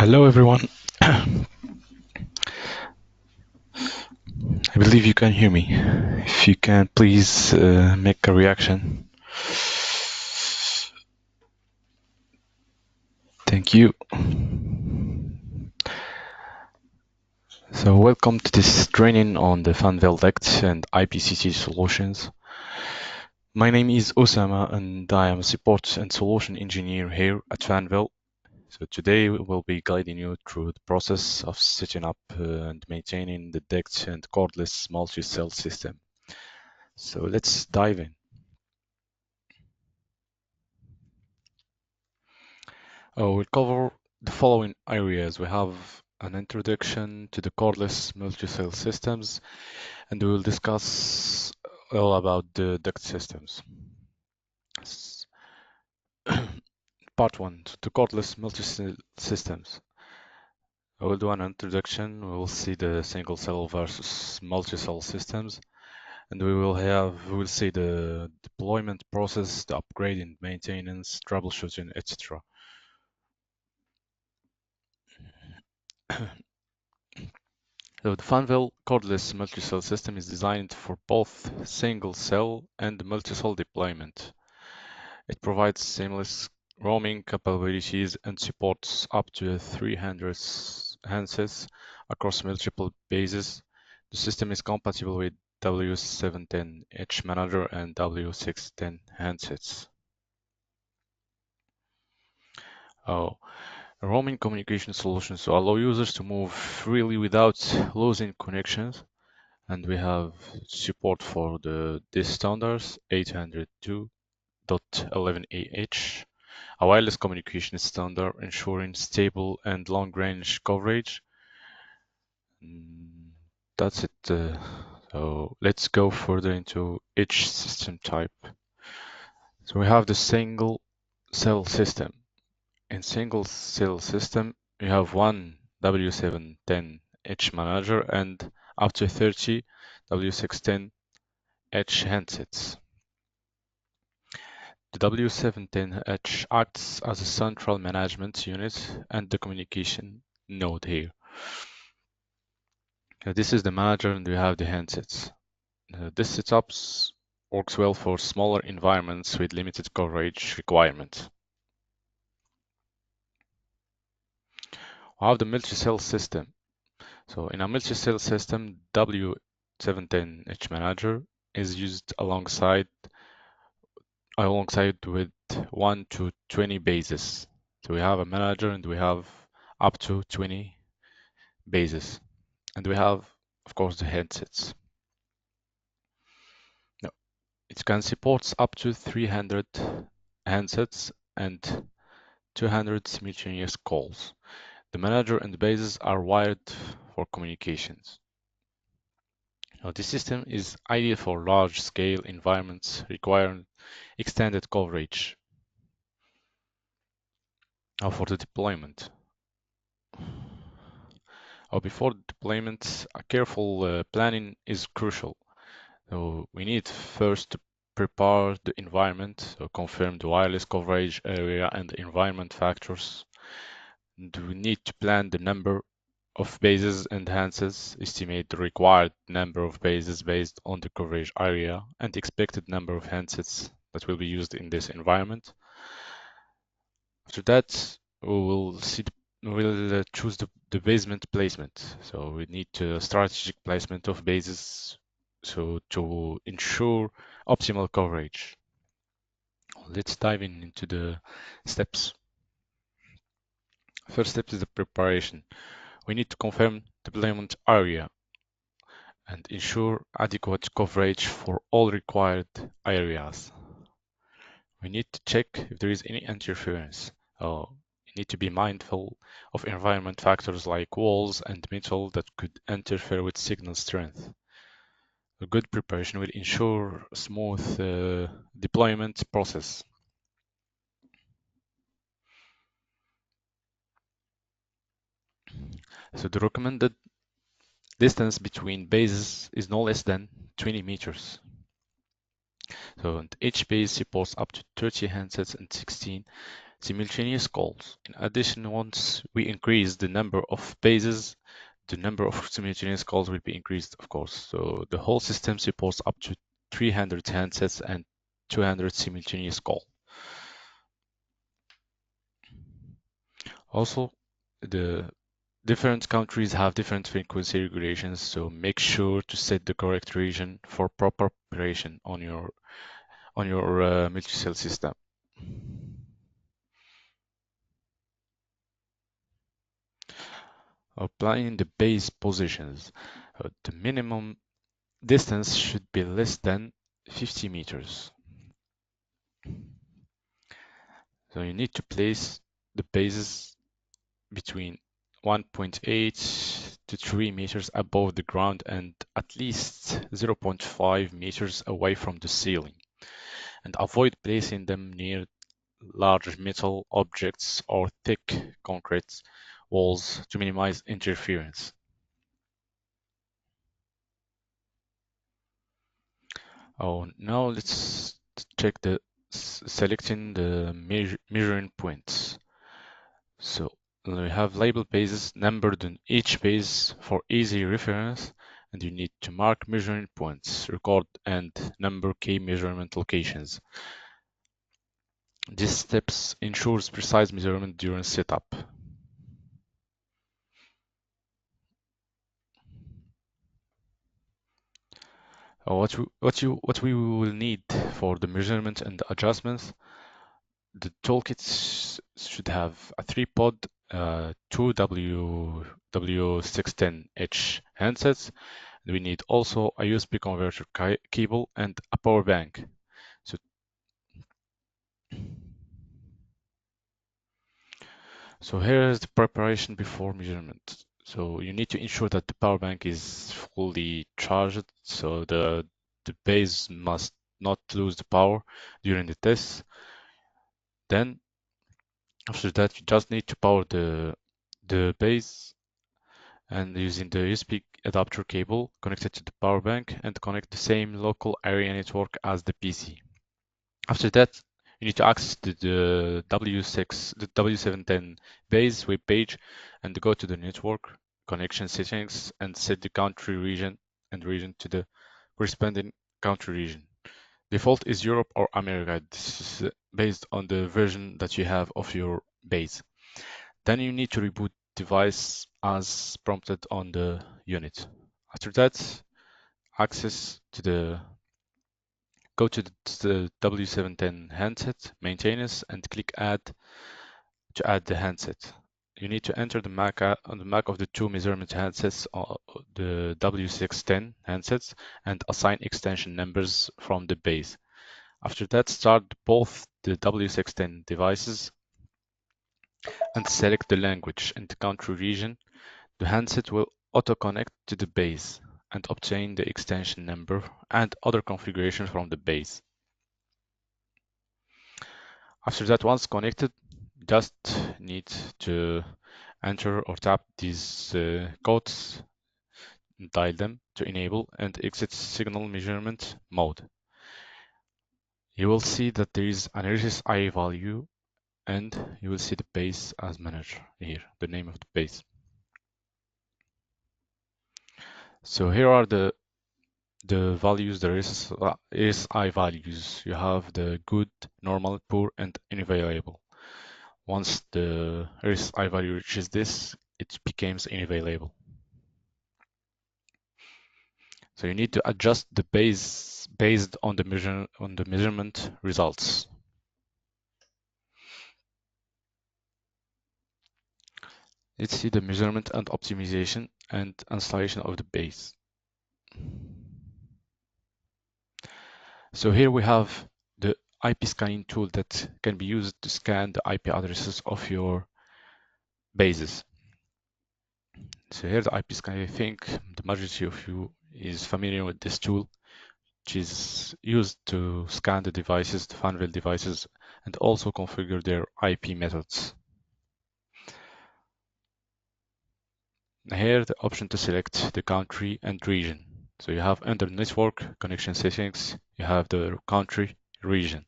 Hello everyone. I believe you can hear me. If you can, please make a reaction. Thank you. So welcome to this training on the Fanvil DECT and IPCC solutions. My name is Osama and I am a support and solution engineer here at Fanvil. So today we'll be guiding you through the process of setting up and maintaining the DECT and Cordless multi-cell system. So let's dive in. We'll cover the following areas. We have an introduction to the cordless multi-cell systems, and we will discuss all about the duct systems. Part 1, the cordless multi-cell systems. I will do an introduction. We will see the single cell versus multi-cell systems, and we will see the deployment process, the upgrading, maintenance, troubleshooting, etc. So the Fanvil cordless multi-cell system is designed for both single-cell and multi-cell deployment. It provides seamless roaming capabilities and supports up to 300 handsets across multiple bases. The system is compatible with W710 Edge Manager and W610 handsets. Roaming communication solutions to allow users to move freely without losing connections. And we have support for this standards 802.11ah, a wireless communication standard ensuring stable and long-range coverage. That's it. So let's go further into each system type. So we have the single cell system. In single cell system, you have one W710 Edge manager and up to 30 W610 Edge handsets. The W710H acts as a central management unit and the communication node here. This is the manager and we have the handsets. This setup works well for smaller environments with limited coverage requirement. We have the multi-cell system. So in a multi-cell system, W710H manager is used alongside with 1 to 20 bases. So we have a manager and we have up to 20 bases. And we have, of course, the headsets. Now, it can support up to 300 handsets and 200 simultaneous calls. The manager and the bases are wired for communications. Now, this system is ideal for large-scale environments requiring extended coverage. Now, for the deployment. Before deployment, a careful planning is crucial. So we need first to prepare the environment, so confirm the wireless coverage area and the environment factors. And we need to plan the number of bases and handsets, estimate the required number of bases based on the coverage area and the expected number of handsets that will be used in this environment. After that, we'll choose the basement placement. So we need strategic placement of bases so to ensure optimal coverage. Let's dive into the steps. First step is the preparation. We need to confirm the deployment area and ensure adequate coverage for all required areas. We need to check if there is any interference. We need to be mindful of environment factors like walls and metal that could interfere with signal strength. A good preparation will ensure a smooth deployment process. So the recommended distance between bases is no less than 20 meters. So each base supports up to 30 handsets and 16 simultaneous calls. In addition, once we increase the number of bases, the number of simultaneous calls will be increased, of course. So the whole system supports up to 300 handsets and 200 simultaneous calls. Also, the different countries have different frequency regulations, so make sure to set the correct region for proper operation on your multi-cell system. Applying the base positions, the minimum distance should be less than 50 meters. So you need to place the bases between 1.8 to 3 meters above the ground and at least 0.5 meters away from the ceiling. And avoid placing them near large metal objects or thick concrete walls to minimize interference. Now let's check the selecting the measuring points. So we have label bases numbered on each base for easy reference, and you need to mark measuring points, record and number key measurement locations. These steps ensures precise measurement during setup. What we will need for the measurement and adjustments, the toolkit should have a 3-pod, 2 W610H handsets. We need also a USB converter cable and a power bank. So here is the preparation before measurement. So you need to ensure that the power bank is fully charged, so the base must not lose the power during the test. Then after that, you just need to power the base and using the USB adapter cable connected to the power bank and connect the same local area network as the PC. After that, you need to access the W710 base web page and go to the network connection settings and set the country region to the corresponding country region. Default is Europe or America. This is based on the version that you have of your base. Then you need to reboot device as prompted on the unit. After that, go to the W710 handset, maintenance, and click add to add the handset. You need to enter the MAC on the MAC of the two measurement handsets, the W610 handsets, and assign extension numbers from the base. After that, start both the W610 devices and select the language and the country region. The handset will auto-connect to the base and obtain the extension number and other configurations from the base. After that, once connected, just need to enter or tap these codes, dial them to enable and exit signal measurement mode. You will see that there is an RSI value and you will see the base as manager here, the name of the base. So here are the values, the RSI values. You have the good, normal, poor, and unavailable. Once the RSI value reaches this, it becomes unavailable. So you need to adjust the base based on the measurement results. Let's see the measurement and optimization and installation of the base. So here we have the IP scanning tool that can be used to scan the IP addresses of your bases. So here the IP scanning, I think the majority of you is familiar with this tool, which is used to scan the devices, the Fanvil devices, and also configure their IP methods. Here the option to select the country and region. So you have under network connection settings, you have the country region.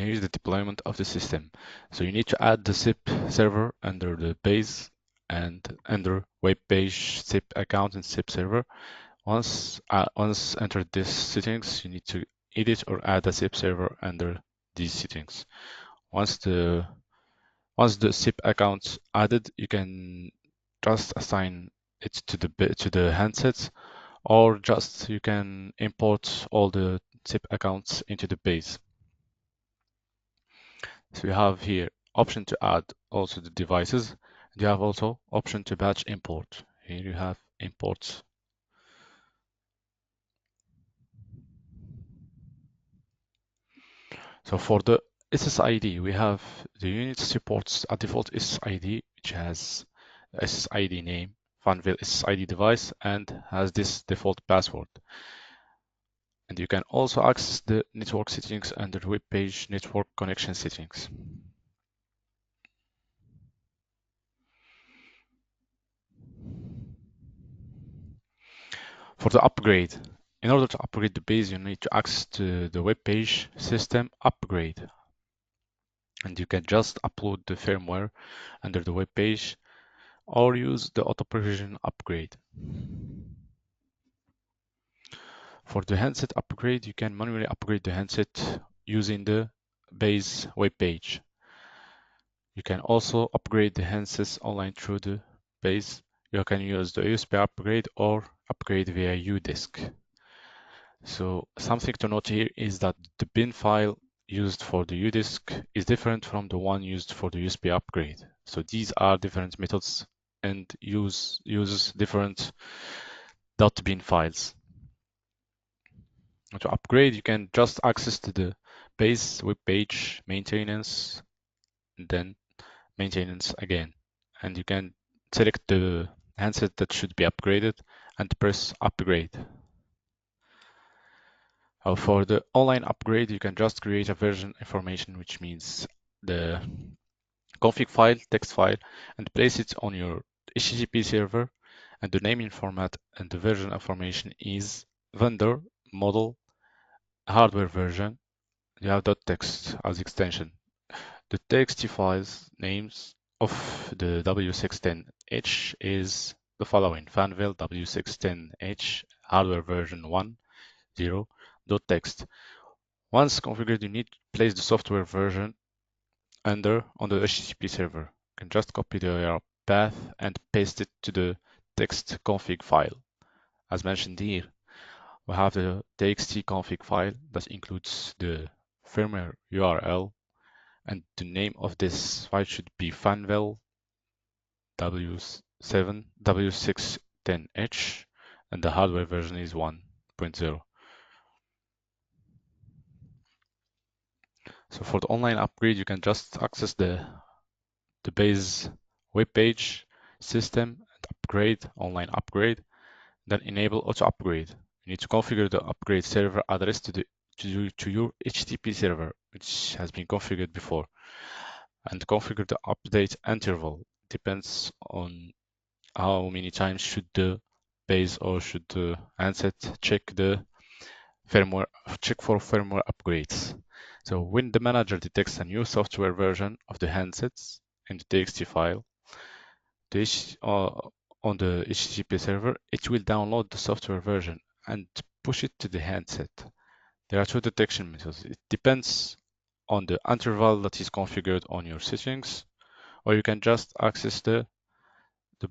here's the deployment of the system. So you need to add the SIP server under the base and under web page SIP account and SIP server. Once entered these settings, you need to edit or add a SIP server under these settings. Once the SIP account's added, you can just assign it to the handsets, or just you can import all the SIP accounts into the base. So you have here option to add also the devices. You have also option to batch import. Here you have imports. So for the SSID, we have the unit supports a default SSID, which has SSID name, Fanvil SSID device, and has this default password. And you can also access the network settings under web page network connection settings. For the upgrade, in order to upgrade the base, you need to access to the web page system upgrade. And you can just upload the firmware under the web page or use the auto provision upgrade. For the handset upgrade, you can manually upgrade the handset using the base web page. You can also upgrade the handsets online through the base. You can use the USB upgrade or upgrade via UDisk. So something to note here is that the bin file used for the UDisk is different from the one used for the USB upgrade. So these are different methods and uses different .bin files. To upgrade, you can just access to the base web page maintenance, and then maintenance again, and you can select the handset that should be upgraded and press upgrade. For the online upgrade, you can just create a version information, which means the config file, text file, and place it on your HTTP server, and the naming format and the version information is vendor, model, hardware version. You have .text as extension. The TXT files names of the W610H is the following: Fanvil W610H hardware version 1.0.text. Once configured, you need to place the software version on the HTTP server. You can just copy the URL path and paste it to the text config file. As mentioned here, we have the txt config file that includes the firmware URL, and the name of this file should be Fanvil W610H, and the hardware version is 1.0. So for the online upgrade, you can just access the base web page system and upgrade, online upgrade, then enable auto upgrade. You need to configure the upgrade server address to your HTTP server, which has been configured before, and configure the update interval. Depends on how many times should the base or should the handset check the firmware, check for firmware upgrades. So when the manager detects a new software version of the handsets in the TXT file on the HTTP server, it will download the software version and push it to the handset. There are two detection methods. It depends on the interval that is configured on your settings, or you can just access the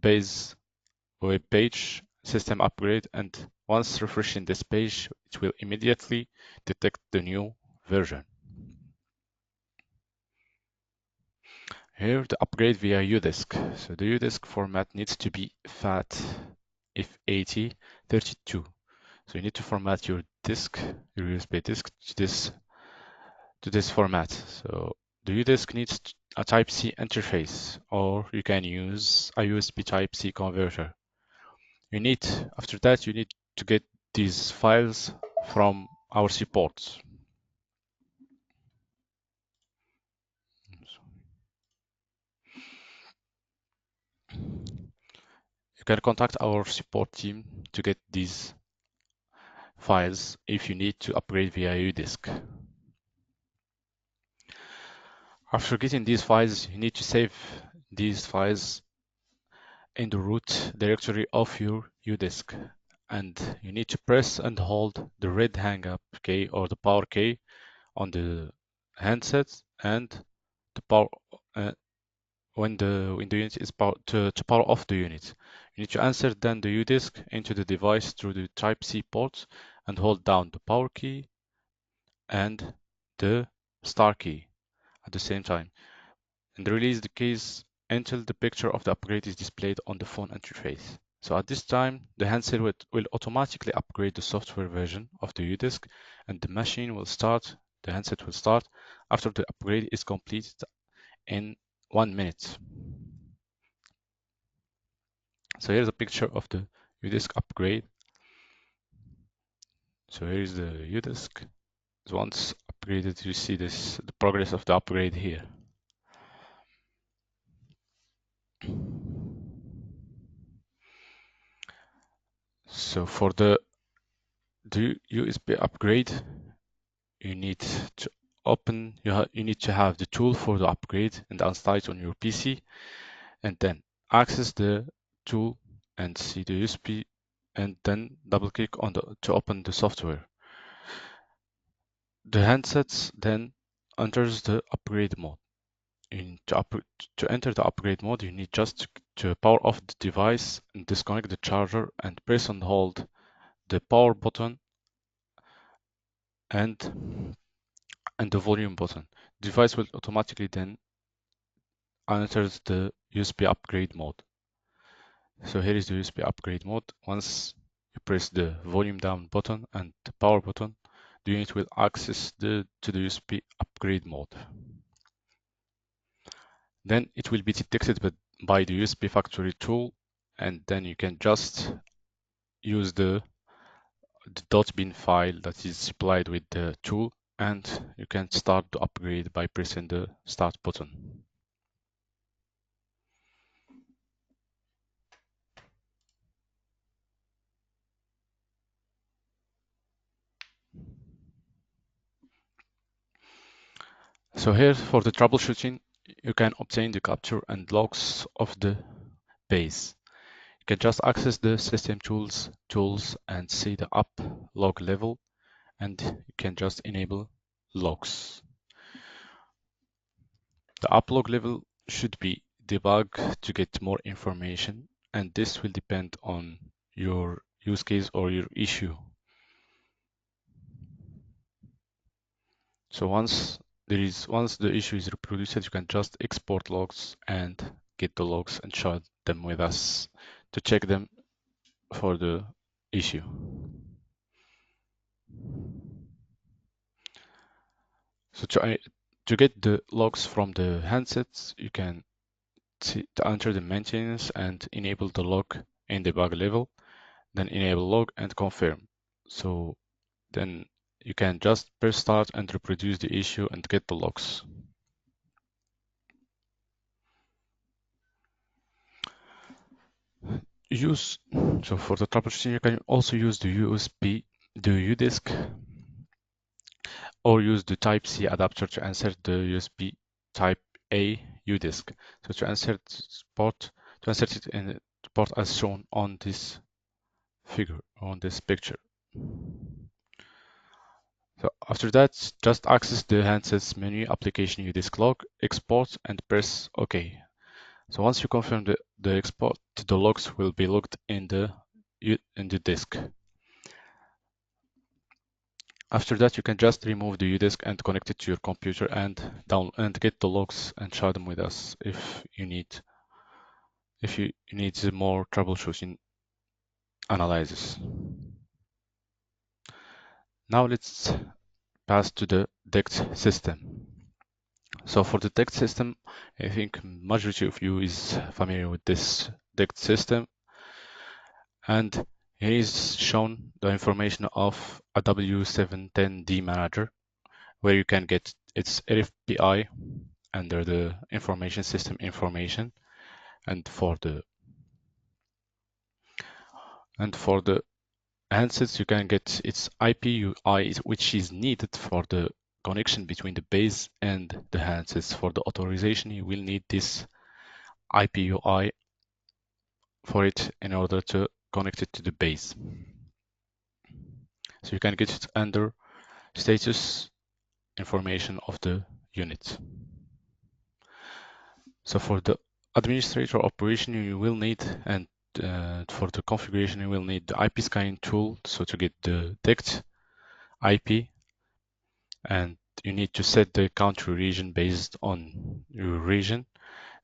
base web page system upgrade, and once refreshing this page, it will immediately detect the new version. Here, the upgrade via UDisk. So the UDisk format needs to be FAT8032. So you need to format your disk, your USB disk, to this format. So the UDisk needs a Type-C interface, or you can use a USB Type-C converter. After that, you need to get these files from our support. You can contact our support team to get these files if you need to upgrade via UDisk. After getting these files, you need to save these files in the root directory of your UDisk. And you need to press and hold the red hang up key or the power key on the handset and the power when the unit is to power off the unit. You need to insert then the UDisk into the device through the Type-C port and hold down the power key and the star key at the same time, and release the keys until the picture of the upgrade is displayed on the phone interface. So at this time, the handset will automatically upgrade the software version of the UDisk, and the machine will start, the handset will start after the upgrade is completed in 1 minute. So here's a picture of the UDisk upgrade. So here is the UDisk. Once upgraded, you see the progress of the upgrade here. So for the USB upgrade, you need to you need to have the tool for the upgrade and install it on your PC, and then access the tool and see the USB, and then double click on to open the software. The handsets then enters the upgrade mode. To enter the upgrade mode, you need just to power off the device and disconnect the charger and press and hold the power button and the volume button. The device will automatically then enters the USB upgrade mode. So here is the USB upgrade mode. Once you press the volume down button and the power button, the unit will access to the USB upgrade mode. Then it will be detected by the USB factory tool, and then you can just use the .bin file that is supplied with the tool, and you can start the upgrade by pressing the start button. So here for the troubleshooting, you can obtain the capture and logs of the base. You can just access the system tools and see the up log level, and you can just enable logs. The up log level should be debugged to get more information, and this will depend on your use case or your issue. So once the issue is reproduced, you can just export logs and get the logs and share them with us to check them for the issue. So to get the logs from the handsets, you can to enter the maintenance and enable the log in debug level, then enable log and confirm. So then you can just press start and reproduce the issue and get the logs. So for the troubleshooting, you can also use the UDisk, or use the Type-C adapter to insert the USB Type A UDisk. So to insert it in the port as shown on this figure, on this picture. So after that, just access the handset's menu, application UDisk log, export, and press OK. So once you confirm the export, the logs will be logged in the disk. After that, you can just remove the UDisk and connect it to your computer and get the logs and share them with us if you need more troubleshooting analysis. Now let's pass to the DECT system. So for the DECT system, I think majority of you is familiar with this DECT system, and here is shown the information of a W710D manager, where you can get its RFPI under the information system information, and for the handsets you can get its IP UI, which is needed for the connection between the base and the handsets. For the authorization, you will need this IPUI for it in order to connect it to the base. So you can get it under status information of the unit. So for the administrator operation, you will need, and for the configuration, you will need the IP scanning tool. So to get the DECT IP, and you need to set the country region based on your region.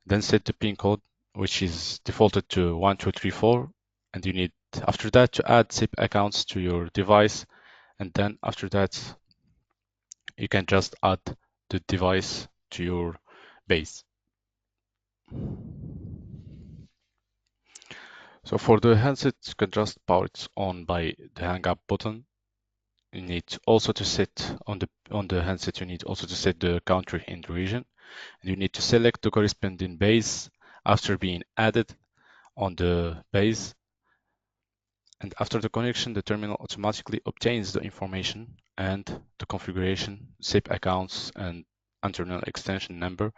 Then set the pin code, which is defaulted to 1234. And you need, after that, to add SIP accounts to your device. And then after that, you can just add the device to your base. So for the handset, you can just power it on by the hang up button. You need also to set on the handset, you need also to set the country and region. And you need to select the corresponding base after being added on the base. And after the connection, the terminal automatically obtains the information and the configuration, SIP accounts, and internal extension number,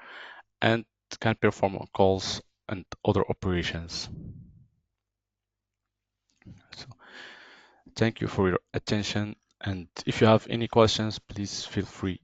and can perform calls and other operations. So, thank you for your attention. And if you have any questions, please feel free.